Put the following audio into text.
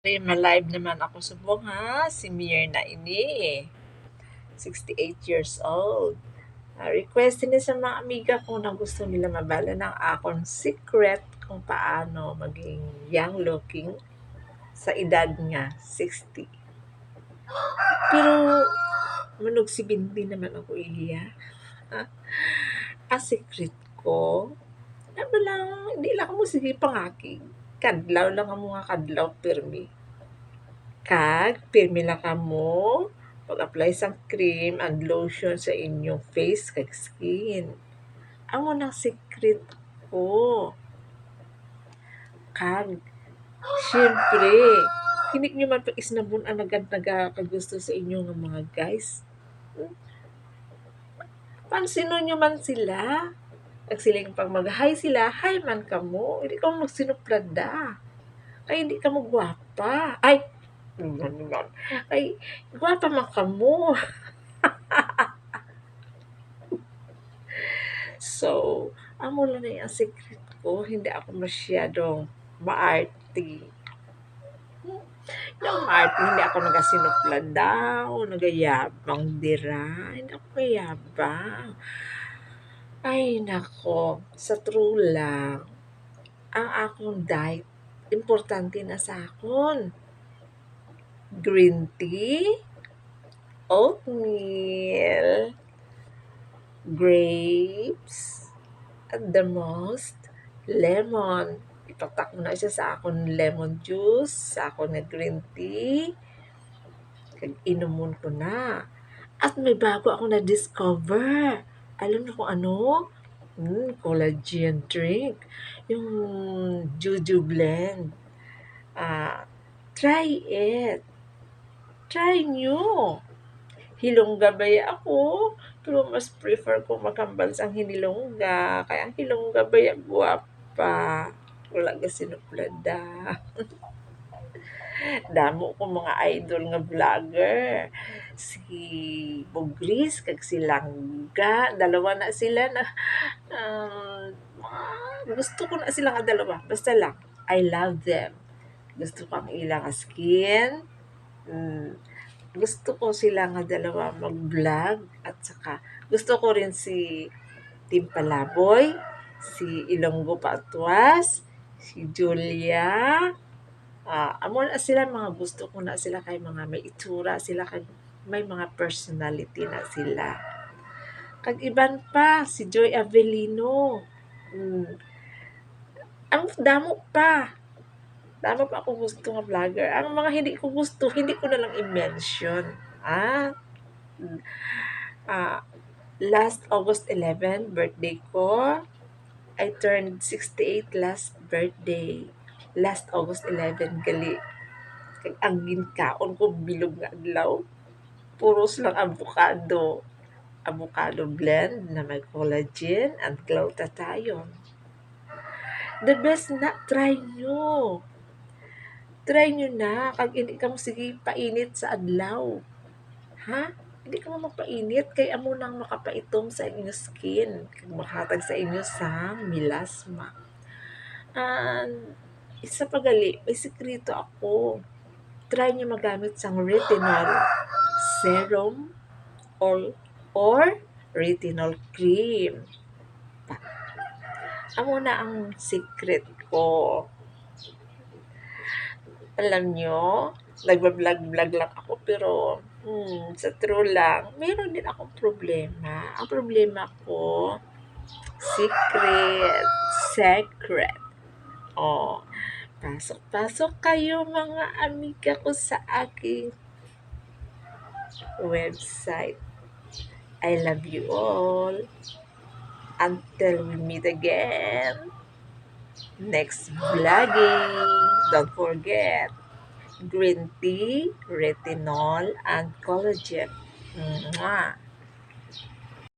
Ma-live naman ako subong ha, si Mirna ini, 68 years old. Request ni sa mga amiga ko na gusto nila mabala ng akong secret kung paano maging young looking sa edad nga 60. Pero manog si Binti naman ako Iliya. Ang secret ko, nabalang, hindi lang mo sige pangaking. Kadlaw lang ang mga kadlaw pirmi. Kag, pirmi lang ka mo pag-apply sang cream and lotion sa inyong face kag skin. Amo nang secret ko. Kag, syempre, hinik nyo man pag isnabon ang nagkagusto sa inyo ng mga guys. Pansino nyo man sila. Pag siling pag mag-hi sila, hi man ka mo. Hindi ka magsinuplada. Ay, hindi ka mo gwapa. Ay, ay, gwapa man ka mo. So, amo lang na yung secret ko. Hindi ako masyadong maarte. Yung maarte, hindi ako nagasinuplada o nagayabang dira. Hindi ako mayabang. Ay, nako. Sa true lang, ang akong diet, importante na sa akon. Green tea, oatmeal, grapes, at the most, lemon. Ipatak mo na siya sa akong lemon juice, sa akong na green tea, kag inumon ko na. At may bago ako na-discover. Alam mo kung ano? Collagen drink. Yung Juju blend. Try it. Try nyo. Hilongga ba ako? Pero mas prefer ko makambal sang hinilongga. Kaya ang hilongga ba guwapa. Wala ka sinuplada. Damo ko mga idol nga vlogger. Si Bugris, kag si Langga. Dalawa na sila na gusto ko na sila nga dalawa. Basta lang, I love them. Gusto ko ang ilang skin. Gusto ko sila nga dalawa mag-vlog. At saka, gusto ko rin si Tim Palaboy, si Ilonggo Patuas, si Julia. Amo na sila mga gusto ko na sila kay mga may itsura sila kay may mga personality na sila. Kag iban pa si Joy Avelino. Ang damo pa. Damo pa ako gusto nga vlogger. Ang mga hindi ko gusto, hindi ko na lang i-mention. Last August 11, birthday ko. I turned 68 last birthday. Last August 11 gali. Kag ang ginkaon ko bilog nga adlaw. Puros lang avocado. Avocado blend na may collagen and glutathione. The best na, try nyo. Try nyo na. Kag hindi ka mo sige painit sa adlaw. Ha? Hindi ka mo magpainit kay amo nang makapaitom sa inyong skin. Kag makahatag sa inyo sa melasma. And isa pa gali, may sekreto ako. Try nyo magamit sang retinol serum or retinol cream. Amo na ang secret ko. Alam nyo, nagbablog-vlog lang ako pero sa true lang, meron din akong problema. Ang problema ko, secret. Pasok kayo mga amiga ko sa aking website. I love you all. Until we meet again. Next vlogging. Don't forget, green tea, retinol, and collagen. Mwah!